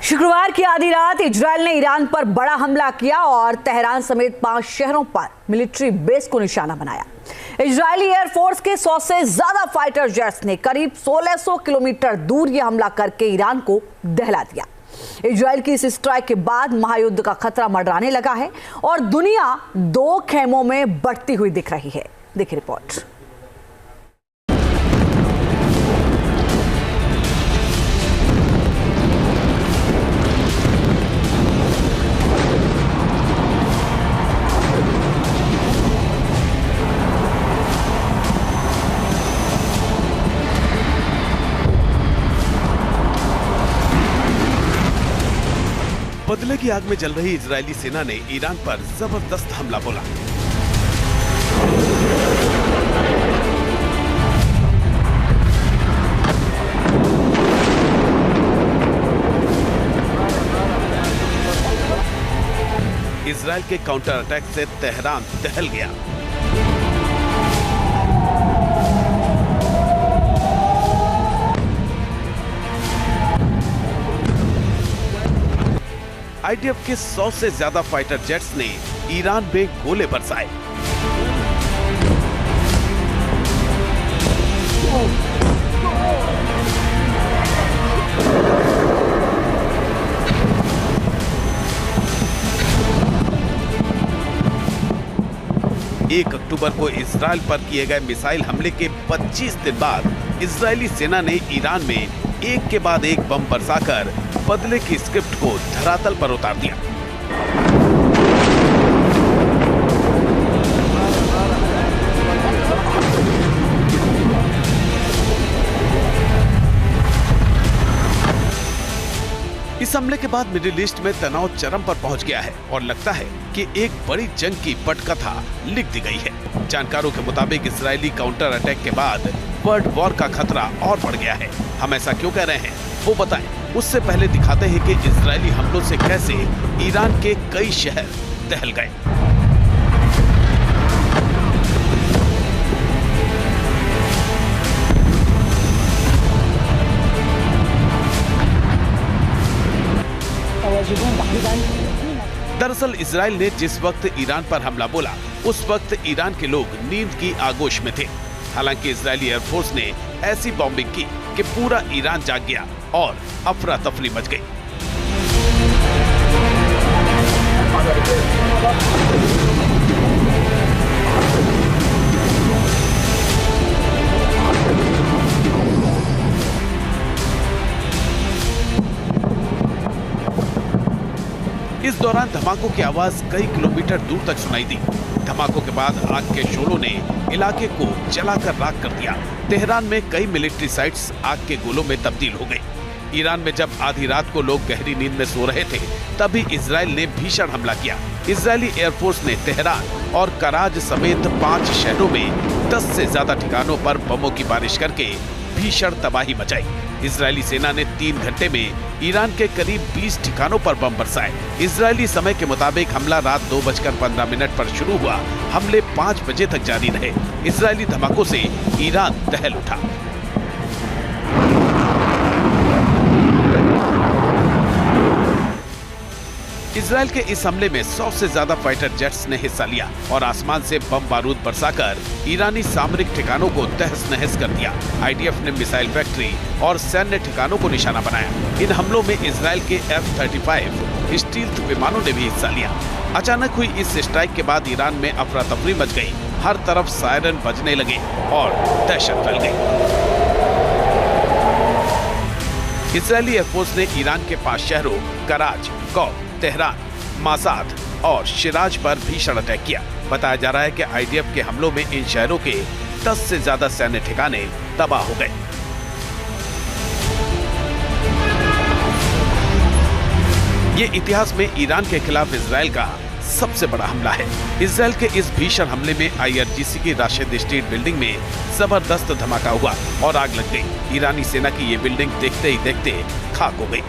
शुक्रवार की आधी रात इजरायल ने ईरान पर बड़ा हमला किया और तेहरान समेत 5 शहरों पर मिलिट्री बेस को निशाना बनाया। इजरायली एयरफोर्स के 100 से ज्यादा फाइटर जेट्स ने करीब 1600 किलोमीटर दूर यह हमला करके ईरान को दहला दिया। इजरायल की इस स्ट्राइक के बाद महायुद्ध का खतरा मंडराने लगा है और दुनिया 2 खेमों में बढ़ती हुई दिख रही है। देखिए रिपोर्ट। बदले की आग में जल रही इजरायली सेना ने ईरान पर जबरदस्त हमला बोला। इजरायल के काउंटर अटैक से तेहरान दहल गया। आईडीएफ के 100 से ज्यादा फाइटर जेट्स ने ईरान में गोले बरसाए। एक अक्टूबर को इजरायल पर किए गए मिसाइल हमले के 25 दिन बाद इजरायली सेना ने ईरान में एक के बाद एक बम बरसाकर बदले की स्क्रिप्ट को धरातल पर उतार दिया। इस हमले के बाद मिडिल ईस्ट में तनाव चरम पर पहुंच गया है और लगता है कि एक बड़ी जंग की पटकथा लिख दी गई है। जानकारों के मुताबिक इजरायली काउंटर अटैक के बाद वर्ल्ड वॉर का खतरा और बढ़ गया है। हम ऐसा क्यों कह रहे हैं वो बताएं। उससे पहले दिखाते हैं कि इजरायली हमलों से कैसे ईरान के कई शहर दहल गए। दरअसल इजरायल ने जिस वक्त ईरान पर हमला बोला उस वक्त ईरान के लोग नींद की आगोश में थे। हालांकि इजरायली एयरफोर्स ने ऐसी बॉम्बिंग की कि पूरा ईरान जाग गया और अफरा तफरी मच गई। इस दौरान धमाकों की आवाज कई किलोमीटर दूर तक सुनाई दी। धमाकों के बाद आग के शोलों ने इलाके को जलाकर राख कर दिया। तेहरान में कई मिलिट्री साइट्स आग के गोलों में तब्दील हो गई। ईरान में जब आधी रात को लोग गहरी नींद में सो रहे थे तभी इजरायल ने भीषण हमला किया। इजरायली एयरफोर्स ने तेहरान और कराज समेत 5 शहरों में 10 से ज्यादा ठिकानों पर बमों की बारिश करके भीषण तबाही मचाई। इजरायली सेना ने 3 घंटे में ईरान के करीब 20 ठिकानों पर बम बरसाए। इजरायली समय के मुताबिक हमला रात 2:15 पर शुरू हुआ। हमले 5 बजे तक जारी रहे। इजरायली धमाकों से ईरान दहल उठा। इजरायल के इस हमले में 100 से ज्यादा फाइटर जेट्स ने हिस्सा लिया और आसमान से बम बारूद बरसाकर ईरानी सामरिक ठिकानों को तहस नहस कर दिया। आईडीएफ ने मिसाइल फैक्ट्री और सैन्य ठिकानों को निशाना बनाया। इन हमलों में इजरायल के F-35 स्टील्थ विमानों ने भी हिस्सा लिया। अचानक हुई इस स्ट्राइक के बाद ईरान में अफरा तफरी मच गई। हर तरफ सायरन बजने लगे और दहशत फैल गई। इजरायली एयरफोर्स ने ईरान के 5 शहरों कराज, कौम, तेहरान, मासाद और शिराज पर भीषण अटैक किया। बताया जा रहा है कि आईडीएफ के हमलों में इन शहरों के 10 से ज्यादा सैन्य ठिकाने तबाह हो गए। ये इतिहास में ईरान के खिलाफ इजरायल का सबसे बड़ा हमला है। इजरायल के इस भीषण हमले में आईआरजीसी की राशिद स्ट्रीट बिल्डिंग में जबरदस्त धमाका हुआ और आग लग गई। ईरानी सेना की ये बिल्डिंग देखते ही देखते खाक हो गई।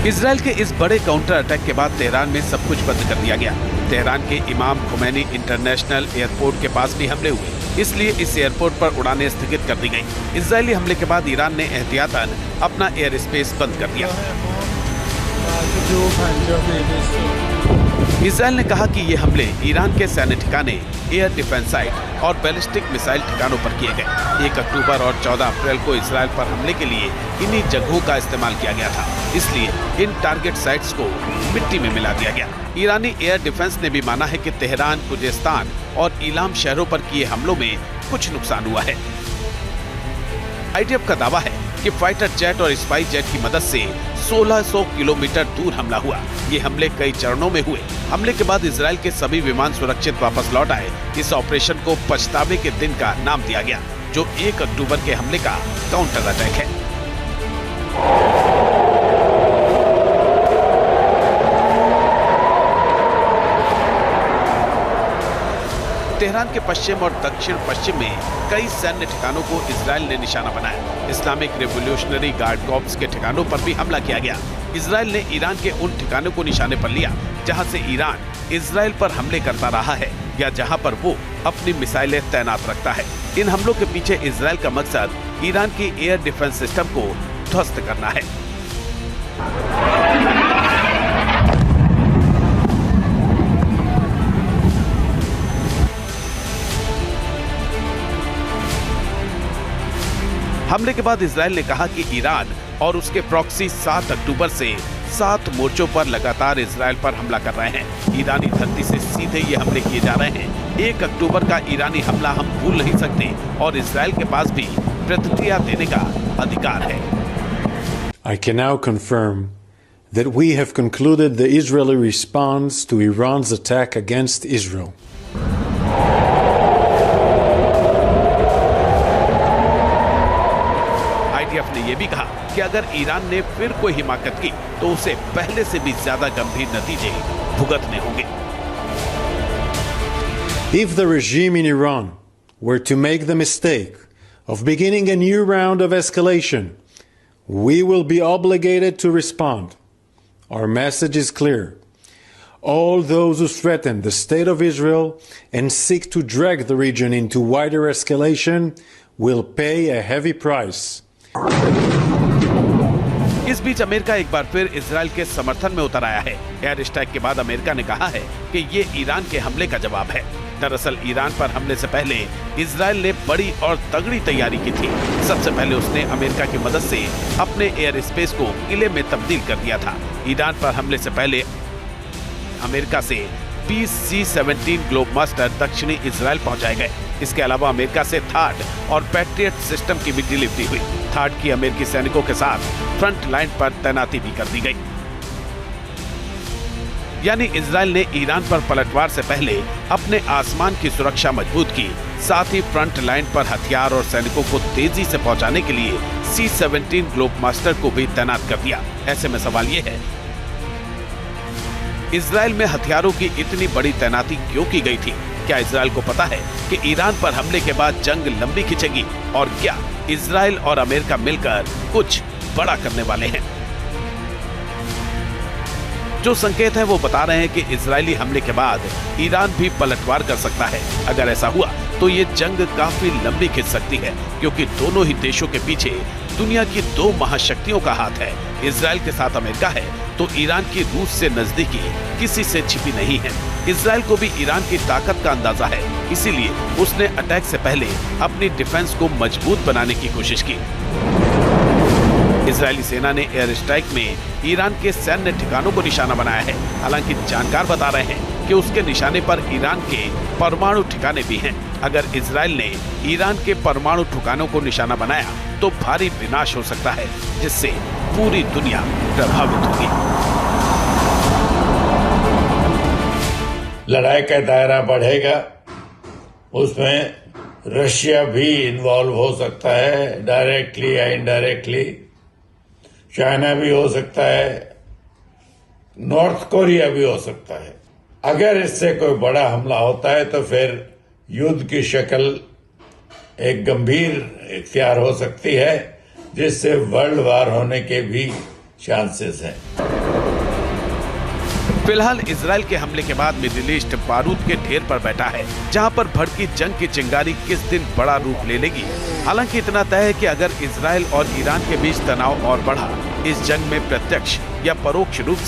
इजरायल के इस बड़े काउंटर अटैक के बाद तेहरान में सब कुछ बंद कर दिया गया। तेहरान के इमाम खुमैनी इंटरनेशनल एयरपोर्ट के पास भी हमले हुए। इसलिए इस एयरपोर्ट पर उड़ानें स्थगित कर दी गई। इजरायली हमले के बाद ईरान ने एहतियातन अपना एयर स्पेस बंद कर दिया। इजरायल ने कहा कि ये हमले ईरान के सैन्य ठिकाने, एयर डिफेंस साइट और बैलिस्टिक मिसाइल ठिकानों पर किए गए। 1 अक्टूबर और 14 अप्रैल को इजरायल पर हमले के लिए इन्हीं जगहों का इस्तेमाल किया गया था, इसलिए इन टारगेट साइट्स को मिट्टी में मिला दिया गया। ईरानी एयर डिफेंस ने भी माना है कि तेहरान, खुजेस्तान और इलाम शहरों पर किए हमलों में कुछ नुकसान हुआ है। आईडीएफ का दावा है कि फाइटर जेट और स्पाई जेट की मदद से 1600 किलोमीटर दूर हमला हुआ। ये हमले कई चरणों में हुए। हमले के बाद इजरायल के सभी विमान सुरक्षित वापस लौट आए। इस ऑपरेशन को पछतावे के दिन का नाम दिया गया, जो 1 अक्टूबर के हमले का काउंटर अटैक है। तेहरान के पश्चिम और दक्षिण पश्चिम में कई सैन्य ठिकानों को इजरायल ने निशाना बनाया। इस्लामिक रिवोल्यूशनरी गार्ड कॉर्प्स के ठिकानों पर भी हमला किया गया। इजरायल ने ईरान के उन ठिकानों को निशाने पर लिया जहां से ईरान इजरायल पर हमले करता रहा है या जहां पर वो अपनी मिसाइलें तैनात रखता है। इन हमलों के पीछे इजरायल का मकसद ईरान की एयर डिफेंस सिस्टम को ध्वस्त करना है। हमले के बाद इजरायल ने कहा कि ईरान और उसके प्रॉक्सी 7 अक्टूबर से 7 मोर्चों पर लगातार इजरायल पर हमला कर रहे हैं। ईरानी धरती से सीधे ये हमले किए जा रहे हैं। 1 अक्टूबर का ईरानी हमला हम भूल नहीं सकते और इजरायल के पास भी प्रतिक्रिया देने का अधिकार है। I can now confirm that we have concluded the Israeli response to Iran's attack against Israel. IDF ने यह भी कहा कि अगर ईरान ने फिर कोई हिमाकत की तो उसे पहले से भी ज्यादा गंभीर नतीजे भुगतने होंगे। If the regime in Iran were to make the mistake of beginning a new round of escalation, we will be obligated to respond. Our message is clear. All those who threaten the state of Israel and seek to drag the region into wider escalation will pay a heavy price. इस बीच America एक बार फिर Israel के समर्थन में उतर आया है। Air strike के बाद अमेरिका ने कहा है कि ये ईरान के हमले का जवाब है। दरअसल ईरान पर हमले से पहले इजरायल ने बड़ी और तगड़ी तैयारी की थी। सबसे पहले उसने अमेरिका की मदद से अपने एयर स्पेस को किले में तब्दील कर दिया था। ईरान पर हमले से पहले अमेरिका से 20 C-17 ग्लोबमास्टर दक्षिणी इजरायल पहुंचाए गए। इसके अलावा अमेरिका से थार्ड और पैट्रियट सिस्टम की भी डिलीवरी हुई। थार्ड की अमेरिकी सैनिकों के साथ फ्रंट लाइन पर तैनाती भी कर दी गई। यानी इजरायल ने ईरान पर पलटवार से पहले अपने आसमान की सुरक्षा मजबूत की, साथ ही फ्रंट लाइन पर हथियार और सैनिकों को तेजी से पहुंचाने के लिए C-17 ग्लोबमास्टर को भी तैनात कर दिया। ऐसे में सवाल ये है, इजरायल में हथियारों की इतनी बड़ी तैनाती क्यों की गई थी? क्या इजरायल को पता है कि ईरान पर हमले के बाद जंग लंबी खिंचेगी? और क्या इजरायल और अमेरिका मिलकर कुछ बड़ा करने वाले हैं? जो संकेत है वो बता रहे हैं कि इजरायली हमले के बाद ईरान भी पलटवार कर सकता है। अगर ऐसा हुआ तो ये जंग काफी लंबी खिंच सकती है, क्योंकि दोनों ही देशों के पीछे दुनिया की 2 महाशक्तियों का हाथ है। इजरायल के साथ अमेरिका है तो ईरान की रूस से नजदीकी किसी से छिपी नहीं है। इजरायल को भी ईरान की ताकत का अंदाजा है, इसीलिए उसने अटैक से पहले अपनी डिफेंस को मजबूत बनाने की कोशिश की। इजरायली सेना ने एयर स्ट्राइक में ईरान के सैन्य ठिकानों को निशाना बनाया है। हालांकि जानकार बता रहे हैं कि उसके निशाने पर ईरान के परमाणु ठिकाने भी हैं। अगर इजरायल ने ईरान के परमाणु ठिकानों को निशाना बनाया तो भारी विनाश हो सकता है, जिससे पूरी दुनिया प्रभावित होगी। लड़ाई का दायरा बढ़ेगा, उसमें रशिया भी इन्वॉल्व हो सकता है, डायरेक्टली या इनडायरेक्टली। चाइना भी हो सकता है, नॉर्थ कोरिया भी हो सकता है। अगर इससे कोई बड़ा हमला होता है तो फिर युद्ध की शक्ल एक गंभीर इख्तियार हो सकती है, जिससे वर्ल्ड वार होने के भी चांसेस हैं। फिलहाल इजराइल के हमले के बाद मिडिल ईस्ट बारूद के ढेर पर बैठा है, जहां पर भड़की जंग की चिंगारी किस दिन बड़ा रूप ले लेगी। हालांकि इतना तय है कि अगर इजराइल और ईरान के बीच तनाव और बढ़ा, इस जंग में प्रत्यक्ष या परोक्ष रूप से